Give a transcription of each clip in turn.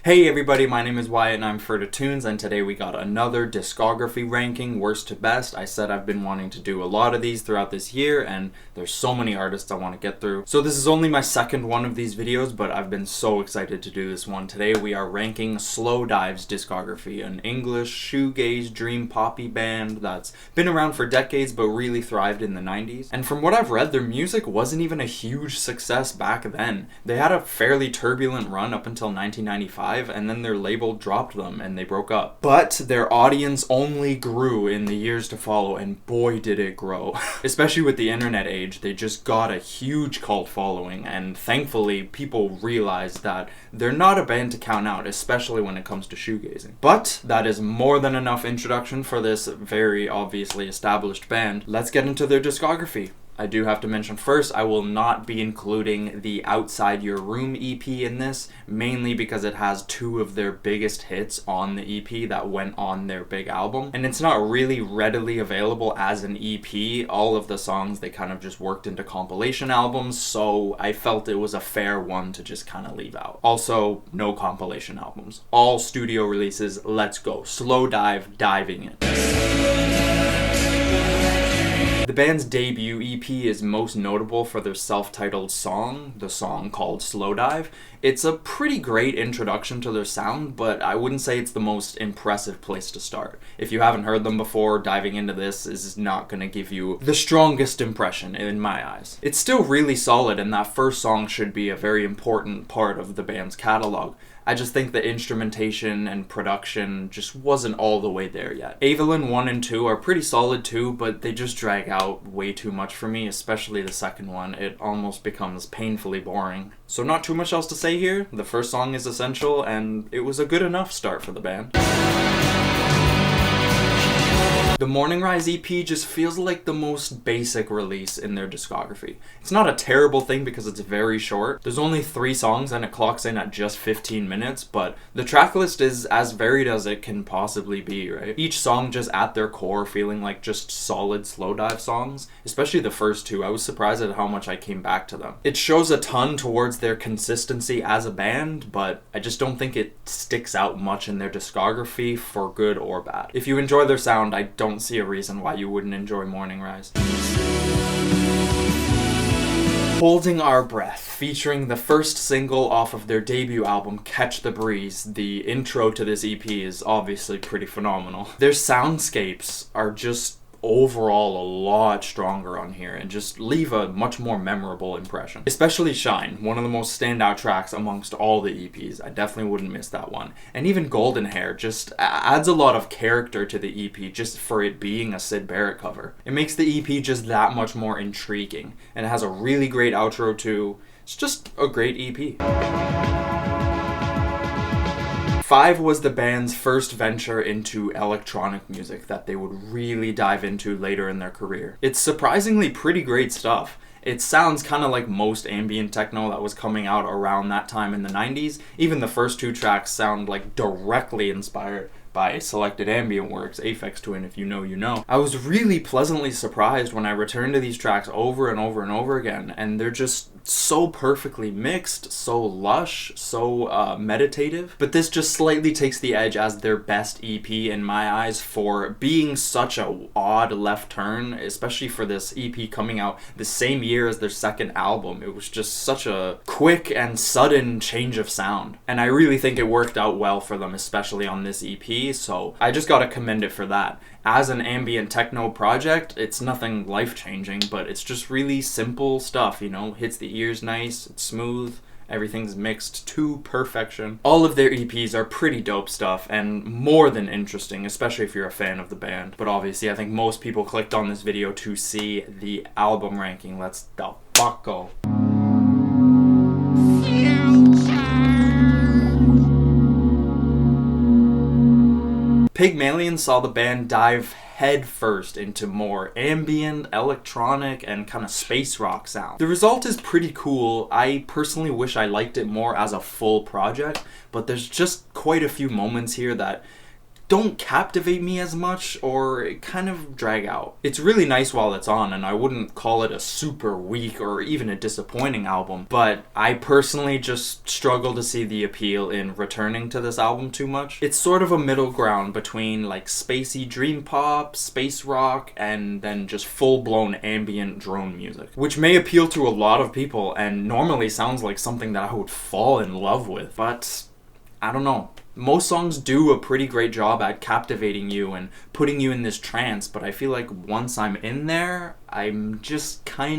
Hey everybody, my name is Wyatt and I'm Ferda Tunes, and today we got another discography ranking, worst to best. I said I've been wanting to do a lot of these throughout this year, and there's so many artists I want to get through. So this is only my second one of these videos, but I've been so excited to do this one. Today we are ranking Slowdive's discography, an English shoegaze dream poppy band that's been around for decades but really thrived in the 90s. And from what I've read, their music wasn't even a huge success back then. They had a fairly turbulent run up until 1995, and then their label dropped them and they broke up. But their audience only grew in the years to follow, and boy did it grow. Especially with the internet age, they just got a huge cult following, and thankfully people realized that they're not a band to count out, especially when it comes to shoegazing. But that is more than enough introduction for this very obviously established band. Let's get into their discography. I do have to mention first, I will not be including the Outside Your Room EP in this, mainly because it has two of their biggest hits on the EP that went on their big album. And it's not really readily available as an EP. All of the songs, they kind of just worked into compilation albums, so I felt it was a fair one to just kind of leave out. Also, no compilation albums. All studio releases, let's go. Slowdive, diving in. The band's debut EP is most notable for their self-titled song, the song called Slowdive. It's a pretty great introduction to their sound, but I wouldn't say it's the most impressive place to start. If you haven't heard them before, diving into this is not going to give you the strongest impression in my eyes. It's still really solid, and that first song should be a very important part of the band's catalog. I just think the instrumentation and production just wasn't all the way there yet. Evelyn 1 and 2 are pretty solid too, but they just drag out way too much for me, especially the second one. It almost becomes painfully boring. So not too much else to say here. The first song is essential, and it was a good enough start for the band. The Morning Rise EP just feels like the most basic release in their discography. It's not a terrible thing because it's very short. There's only 3 songs and it clocks in at just 15 minutes, but the tracklist is as varied as it can possibly be, right? Each song just at their core feeling like just solid Slowdive songs, especially the first 2. I was surprised at how much I came back to them. It shows a ton towards their consistency as a band, but I just don't think it sticks out much in their discography for good or bad. If you enjoy their sound, I don't see a reason why you wouldn't enjoy Morning Rise. Holding Our Breath, featuring the first single off of their debut album, Catch the Breeze. The intro to this EP is obviously pretty phenomenal. Their soundscapes are just overall a lot stronger on here and just leave a much more memorable impression. Especially Shine, one of the most standout tracks amongst all the EPs. I definitely wouldn't miss that one. And even Golden Hair just adds a lot of character to the EP just for it being a Syd Barrett cover. It makes the EP just that much more intriguing, and it has a really great outro too. It's just a great EP. 5 was the band's first venture into electronic music that they would really dive into later in their career. It's surprisingly pretty great stuff. It sounds kind of like most ambient techno that was coming out around that time in the 90s. Even the first 2 tracks sound like directly inspired by Selected Ambient Works, Aphex Twin, if you know, you know. I was really pleasantly surprised when I returned to these tracks over and over and over again, and they're just so perfectly mixed, so lush, so meditative. But this just slightly takes the edge as their best EP in my eyes for being such a odd left turn, especially for this EP coming out the same year as their second album. It was just such a quick and sudden change of sound, and I really think it worked out well for them, especially on this EP. So I just gotta commend it for that. As an ambient techno project, it's nothing life-changing, but it's just really simple stuff, you know? Hits the ears nice, it's smooth, everything's mixed to perfection. All of their EPs are pretty dope stuff and more than interesting, especially if you're a fan of the band. But obviously, I think most people clicked on this video to see the album ranking. Let's the fuck go. Pygmalion saw the band dive headfirst into more ambient, electronic, and kind of space rock sound. The result is pretty cool. I personally wish I liked it more as a full project, but there's just quite a few moments here that don't captivate me as much, or kind of drag out. It's really nice while it's on, and I wouldn't call it a super weak or even a disappointing album, but I personally just struggle to see the appeal in returning to this album too much. It's sort of a middle ground between like spacey dream pop, space rock, and then just full-blown ambient drone music, which may appeal to a lot of people and normally sounds like something that I would fall in love with, but I don't know. Most songs do a pretty great job at captivating you and putting you in this trance, but I feel like once I'm in there, I'm just I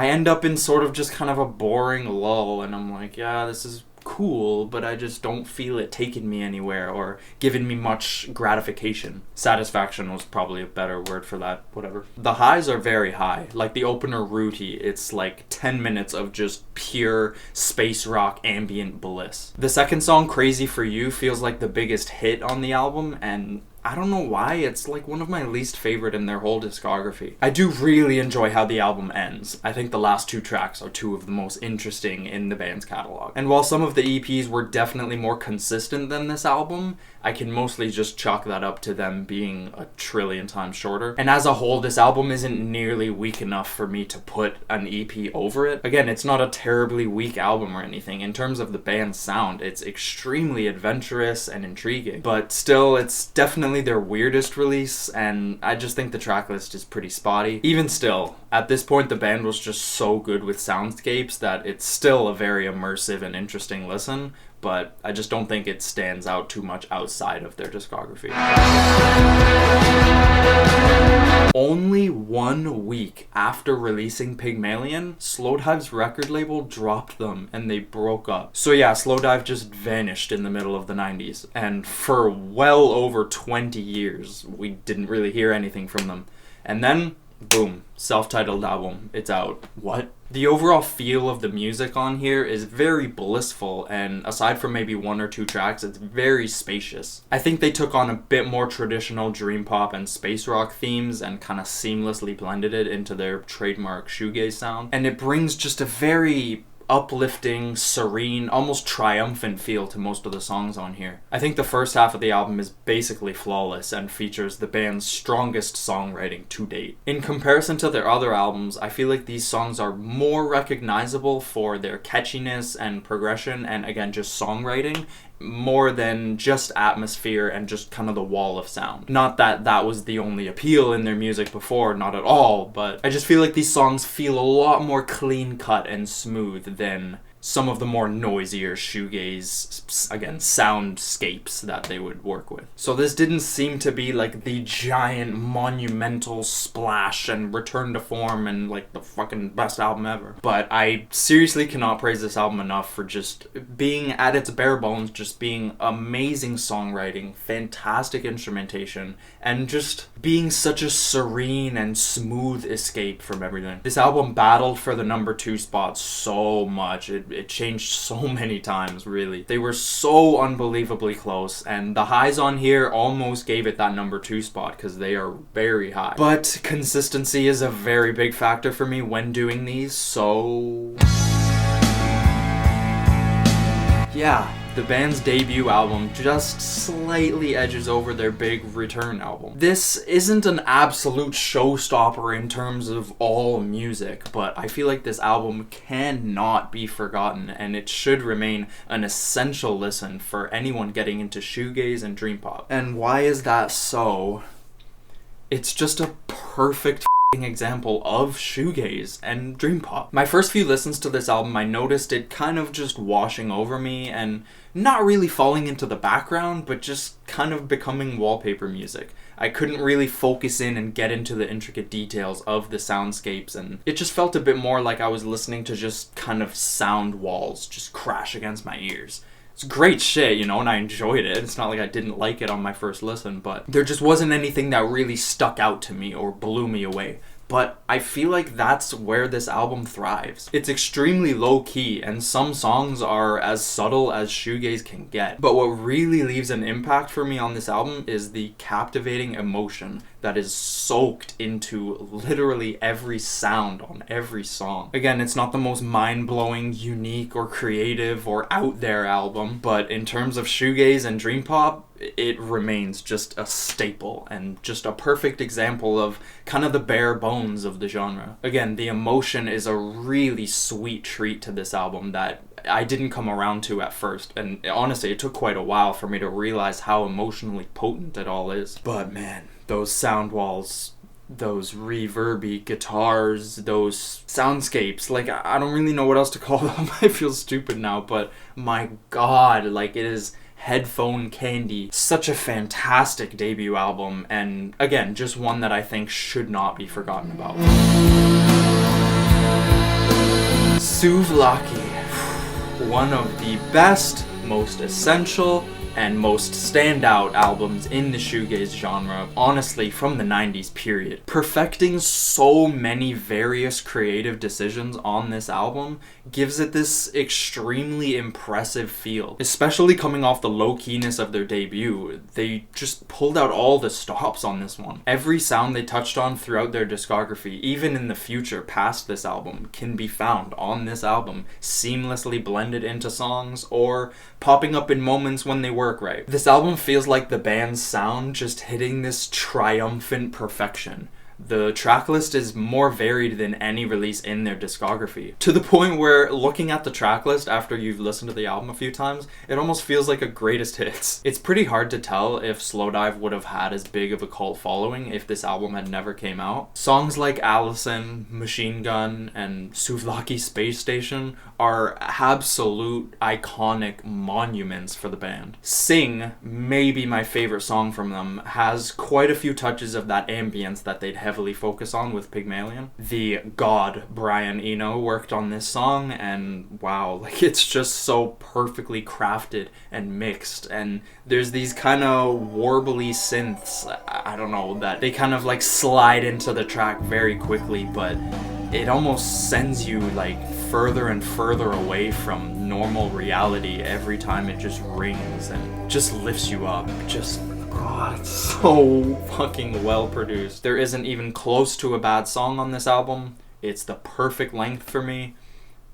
end up in sort of just kind of a boring lull, and I'm like, yeah, this is cool, but I just don't feel it taking me anywhere or giving me much gratification. Satisfaction was probably a better word for that, whatever. The highs are very high. Like the opener, Rooty, it's like 10 minutes of just pure space rock ambient bliss. The second song, Crazy For You, feels like the biggest hit on the album, and I don't know why, it's like one of my least favorite in their whole discography. I do really enjoy how the album ends. I think the last two tracks are two of the most interesting in the band's catalog. And while some of the EPs were definitely more consistent than this album, I can mostly just chalk that up to them being a trillion times shorter. And as a whole, this album isn't nearly weak enough for me to put an EP over it. Again, it's not a terribly weak album or anything. In terms of the band's sound, it's extremely adventurous and intriguing, but still, it's definitely their weirdest release, and I just think the tracklist is pretty spotty. Even still, at this point the band was just so good with soundscapes that it's still a very immersive and interesting listen, but I just don't think it stands out too much outside of their discography. Only 1 week after releasing Pygmalion, Slowdive's record label dropped them and they broke up. So yeah, Slowdive just vanished in the middle of the 90s, and for well over 20 years we didn't really hear anything from them. And then, boom, self-titled album, it's out. What? The overall feel of the music on here is very blissful, and aside from maybe 1 or 2 tracks, it's very spacious. I think they took on a bit more traditional dream pop and space rock themes and kind of seamlessly blended it into their trademark shoegaze sound, and it brings just a very uplifting, serene, almost triumphant feel to most of the songs on here. I think the first half of the album is basically flawless and features the band's strongest songwriting to date. In comparison to their other albums, I feel like these songs are more recognizable for their catchiness and progression, and again, just songwriting, more than just atmosphere and just kind of the wall of sound. Not that that was the only appeal in their music before, not at all, but I just feel like these songs feel a lot more clean cut and smooth than some of the more noisier shoegaze, again, soundscapes that they would work with. So this didn't seem to be like the giant monumental splash and return to form and like the fucking best album ever. But I seriously cannot praise this album enough for just being, at its bare bones, just being amazing songwriting, fantastic instrumentation, and just being such a serene and smooth escape from everything. This album battled for the number 2 spot so much. It changed so many times, really. They were so unbelievably close, and the highs on here almost gave it that number 2 spot because they are very high. But consistency is a very big factor for me when doing these, so yeah, the band's debut album just slightly edges over their big return album. This isn't an absolute showstopper in terms of all music, but I feel like this album cannot be forgotten, and it should remain an essential listen for anyone getting into shoegaze and dream pop. And why is that so? It's just a perfect example of shoegaze and dream pop. My first few listens to this album, I noticed it kind of just washing over me and not really falling into the background, but just kind of becoming wallpaper music. I couldn't really focus in and get into the intricate details of the soundscapes, and it just felt a bit more like I was listening to just kind of sound walls just crash against my ears. It's great shit, you know, and I enjoyed it. It's not like I didn't like it on my first listen, but there just wasn't anything that really stuck out to me or blew me away. But I feel like that's where this album thrives. It's extremely low-key, and some songs are as subtle as shoegaze can get. But what really leaves an impact for me on this album is the captivating emotion that is soaked into literally every sound on every song. Again, it's not the most mind-blowing, unique, or creative, or out-there album, but in terms of shoegaze and dream pop, it remains just a staple and just a perfect example of kind of the bare bones of the genre. Again, the emotion is a really sweet treat to this album that I didn't come around to at first, and honestly it took quite a while for me to realize how emotionally potent it all is. But man, those sound walls, those reverby guitars, those soundscapes, like I don't really know what else to call them. I feel stupid now, but my god, like it is headphone candy. Such a fantastic debut album, and again, just one that I think should not be forgotten about. Souvlaki, one of the best, most essential, and most standout albums in the shoegaze genre, honestly, from the 90s period. Perfecting so many various creative decisions on this album gives it this extremely impressive feel. Especially coming off the low-keyness of their debut, they just pulled out all the stops on this one. Every sound they touched on throughout their discography, even in the future past this album, can be found on this album, seamlessly blended into songs or popping up in moments when they work right. This album feels like the band's sound just hitting this triumphant perfection. The tracklist is more varied than any release in their discography, to the point where looking at the tracklist after you've listened to the album a few times, it almost feels like a greatest hits. It's pretty hard to tell if Slowdive would have had as big of a cult following if this album had never came out. Songs like Allison, Machine Gun, and Souvlaki Space Station are absolute iconic monuments for the band. Sing, maybe my favorite song from them, has quite a few touches of that ambience that they'd heavily focus on with Pygmalion. The god Brian Eno worked on this song, and wow, like it's just so perfectly crafted and mixed, and there's these kind of warbly synths, I don't know, that they kind of like slide into the track very quickly, but it almost sends you like further and further away from normal reality every time it just rings and just lifts you up. Just God, it's so fucking well produced. There isn't even close to a bad song on this album. It's the perfect length for me.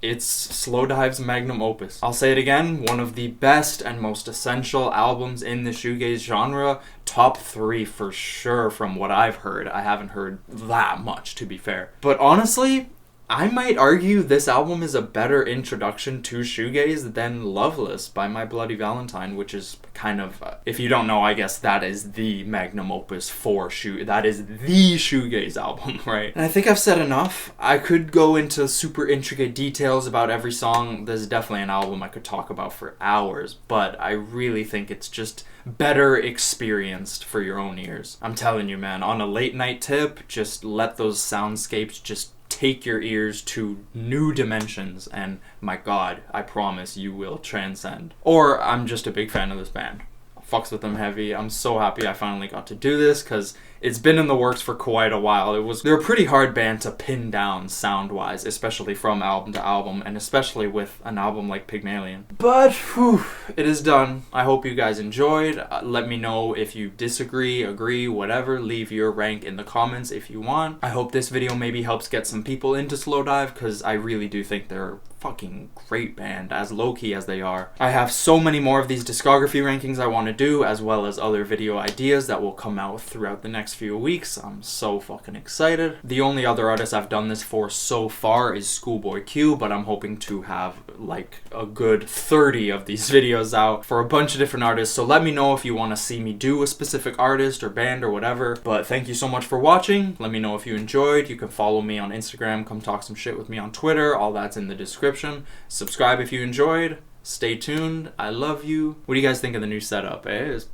It's Slowdive's magnum opus. I'll say it again, one of the best and most essential albums in the shoegaze genre. Top 3 for sure from what I've heard. I haven't heard that much, to be fair. But honestly, I might argue this album is a better introduction to shoegaze than Loveless by My Bloody Valentine, which is kind of, if you don't know, I guess that is the magnum opus for that is the shoegaze album, right? And I think I've said enough. I could go into super intricate details about every song. This is definitely an album I could talk about for hours, but I really think it's just better experienced for your own ears. I'm telling you, man, on a late night tip, just let those soundscapes just take your ears to new dimensions, and my god, I promise you will transcend. Or I'm just a big fan of this band. Fucks with them heavy. I'm so happy I finally got to do this, because it's been in the works for quite a while. They're a pretty hard band to pin down sound-wise, especially from album to album, and especially with an album like Pygmalion. But, whew, it is done. I hope you guys enjoyed. Let me know if you disagree, agree, whatever. Leave your rank in the comments if you want. I hope this video maybe helps get some people into Slowdive, because I really do think they're a fucking great band, as low-key as they are. I have so many more of these discography rankings I want to do, as well as other video ideas that will come out throughout the next few weeks. I'm so fucking excited. The only other artist I've done this for so far is Schoolboy Q, but I'm hoping to have like a good 30 of these videos out for a bunch of different artists, so let me know if you want to see me do a specific artist or band or whatever. But thank you so much for watching. Let me know if you enjoyed. You can follow me on Instagram, come talk some shit with me on Twitter, all that's in the description. Subscribe if you enjoyed. Stay tuned. I love you. What do you guys think of the new setup? It's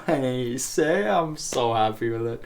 nice. I'm so happy with it.